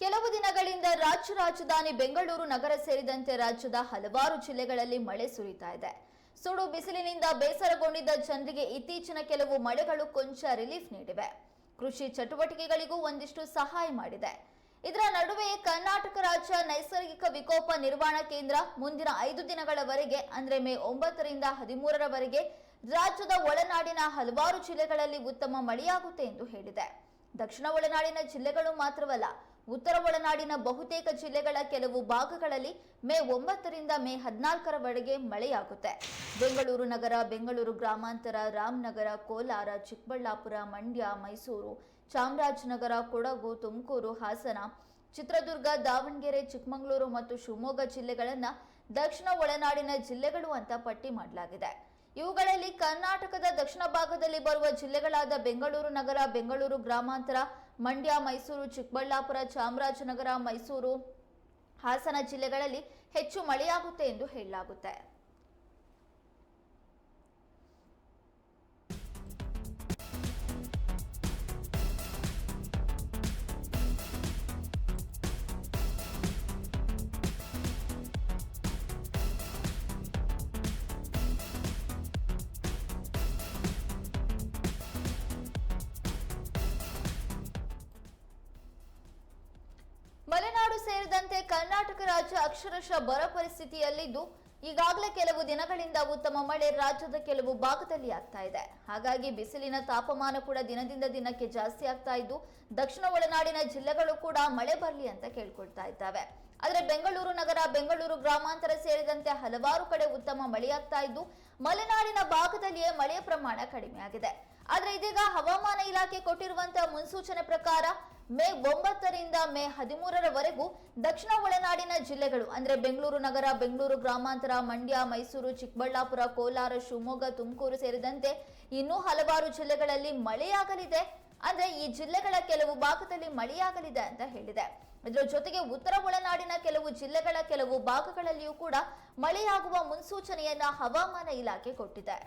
ಕೆಲವು ದಿನಗಳಿಂದ ರಾಜಧಾನಿ ಬೆಂಗಳೂರು ನಗರ ಸೇರಿದಂತೆ ರಾಜ್ಯದ ಹಲವಾರು ಜಿಲ್ಲೆಗಳಲ್ಲಿ ಮಳೆ ಸುರಿತಾ ಇದೆ. ಸುಡು ಬಿಸಿಲಿನಿಂದ ಬೇಸರಗೊಂಡಿದ್ದ ಜನರಿಗೆ ಇತ್ತೀಚಿನ ಕೆಲವು ಮಳೆಗಳು ಕೊಂಚ ರಿಲೀಫ್ ನೀಡಿವೆ. ಕೃಷಿ ಚಟುವಟಿಕೆಗಳಿಗೂ ಒಂದಿಷ್ಟು ಸಹಾಯ ಮಾಡಿದೆ. ಇದರ ನಡುವೆ ಕರ್ನಾಟಕ ರಾಜ್ಯ ನೈಸರ್ಗಿಕ ವಿಕೋಪ ನಿರ್ವಹಣಾ ಕೇಂದ್ರ ಮುಂದಿನ 5 ದಿನಗಳವರೆಗೆ ಅಂದ್ರೆ ಮೇ 9 ರಿಂದ 13ರವರೆಗೆ ರಾಜ್ಯದ ಒಳನಾಡಿನ ಹಲವಾರು ಜಿಲ್ಲೆಗಳಲ್ಲಿ ಉತ್ತಮ ಮಳೆಯಾಗುತ್ತೆ ಎಂದು ಹೇಳಿದೆ. ದಕ್ಷಿಣ ಒಳನಾಡಿನ ಜಿಲ್ಲೆಗಳು ಮಾತ್ರವಲ್ಲ, ಉತ್ತರ ಒಳನಾಡಿನ ಬಹುತೇಕ ಜಿಲ್ಲೆಗಳ ಕೆಲವು ಭಾಗಗಳಲ್ಲಿ ಮೇ 9 ರಿಂದ ಮೇ 14ರವರೆಗೆ ಮಳೆಯಾಗುತ್ತೆ. ಬೆಂಗಳೂರು ನಗರ, ಬೆಂಗಳೂರು ಗ್ರಾಮಾಂತರ, ರಾಮನಗರ, ಕೋಲಾರ, ಚಿಕ್ಕಬಳ್ಳಾಪುರ, ಮಂಡ್ಯ, ಮೈಸೂರು, ಚಾಮರಾಜನಗರ, ಕೊಡಗು, ತುಮಕೂರು, ಹಾಸನ, ಚಿತ್ರದುರ್ಗ, ದಾವಣಗೆರೆ, ಚಿಕ್ಕಮಗಳೂರು ಮತ್ತು ಶಿವಮೊಗ್ಗ ಜಿಲ್ಲೆಗಳನ್ನು ದಕ್ಷಿಣ ಒಳನಾಡಿನ ಜಿಲ್ಲೆಗಳು ಅಂತ ಪಟ್ಟಿ ಮಾಡಲಾಗಿದೆ. ಇವುಗಳಲ್ಲಿ ಕರ್ನಾಟಕದ ದಕ್ಷಿಣ ಭಾಗದಲ್ಲಿ ಬರುವ ಜಿಲ್ಲೆಗಳಾದ ಬೆಂಗಳೂರು ನಗರ, ಬೆಂಗಳೂರು ಗ್ರಾಮಾಂತರ, ಮಂಡ್ಯ, ಮೈಸೂರು, ಚಿಕ್ಕಬಳ್ಳಾಪುರ, ಚಾಮರಾಜನಗರ, ಮೈಸೂರು, ಹಾಸನ ಜಿಲ್ಲೆಗಳಲ್ಲಿ ಹೆಚ್ಚು ಮಳೆಯಾಗುತ್ತೆ ಎಂದು ಹೇಳಲಾಗುತ್ತೆ. ಮಲೆನಾಡು ಸೇರಿದಂತೆ ಕರ್ನಾಟಕ ರಾಜ್ಯ ಅಕ್ಷರಶಃ ಬರ ಪರಿಸ್ಥಿತಿಯಲ್ಲಿದ್ದು, ಈಗಾಗಲೇ ಕೆಲವು ದಿನಗಳಿಂದ ಉತ್ತಮ ಮಳೆ ರಾಜ್ಯದ ಕೆಲವು ಭಾಗದಲ್ಲಿ ಆಗ್ತಾ ಇದೆ. ಹಾಗಾಗಿ ಬಿಸಿಲಿನ ತಾಪಮಾನ ಕೂಡ ದಿನದಿಂದ ದಿನಕ್ಕೆ ಜಾಸ್ತಿ ಆಗ್ತಾ ಇದ್ದು, ದಕ್ಷಿಣ ಒಳನಾಡಿನ ಜಿಲ್ಲೆಗಳು ಕೂಡ ಮಳೆ ಬರಲಿ ಅಂತ ಕೇಳ್ಕೊಳ್ತಾ ಇದ್ದಾವೆ. ಆದರೆ ಬೆಂಗಳೂರು ನಗರ, ಬೆಂಗಳೂರು ಗ್ರಾಮಾಂತರ ಸೇರಿದಂತೆ ಹಲವಾರು ಕಡೆ ಉತ್ತಮ ಮಳೆಯಾಗ್ತಾ ಇದ್ದು, ಮಲೆನಾಡಿನ ಭಾಗದಲ್ಲಿಯೇ ಮಳೆಯ ಪ್ರಮಾಣ ಕಡಿಮೆ ಆಗಿದೆ. ಆದ್ರೆ ಇದೀಗ ಹವಾಮಾನ ಇಲಾಖೆ ಕೊಟ್ಟಿರುವಂತಹ ಮುನ್ಸೂಚನೆ ಪ್ರಕಾರ ಮೇ 9 ರಿಂದ ಮೇ 13ರವರೆಗೂ ದಕ್ಷಿಣ ಒಳನಾಡಿನ ಜಿಲ್ಲೆಗಳು ಅಂದ್ರೆ ಬೆಂಗಳೂರು ನಗರ, ಬೆಂಗಳೂರು ಗ್ರಾಮಾಂತರ, ಮಂಡ್ಯ, ಮೈಸೂರು, ಚಿಕ್ಕಬಳ್ಳಾಪುರ, ಕೋಲಾರ, ಶಿವಮೊಗ್ಗ, ತುಮಕೂರು ಸೇರಿದಂತೆ ಇನ್ನೂ ಹಲವಾರು ಜಿಲ್ಲೆಗಳಲ್ಲಿ ಮಳೆಯಾಗಲಿದೆ. ಅಂದ್ರೆ ಈ ಜಿಲ್ಲೆಗಳ ಕೆಲವು ಭಾಗದಲ್ಲಿ ಮಳೆಯಾಗಲಿದೆ ಅಂತ ಹೇಳಿದೆ. ಇದರ ಜೊತೆಗೆ ಉತ್ತರ ಒಳನಾಡಿನ ಕೆಲವು ಜಿಲ್ಲೆಗಳ ಕೆಲವು ಭಾಗಗಳಲ್ಲಿಯೂ ಕೂಡ ಮಳೆಯಾಗುವ ಮುನ್ಸೂಚನೆಯನ್ನ ಹವಾಮಾನ ಇಲಾಖೆ ಕೊಟ್ಟಿದೆ.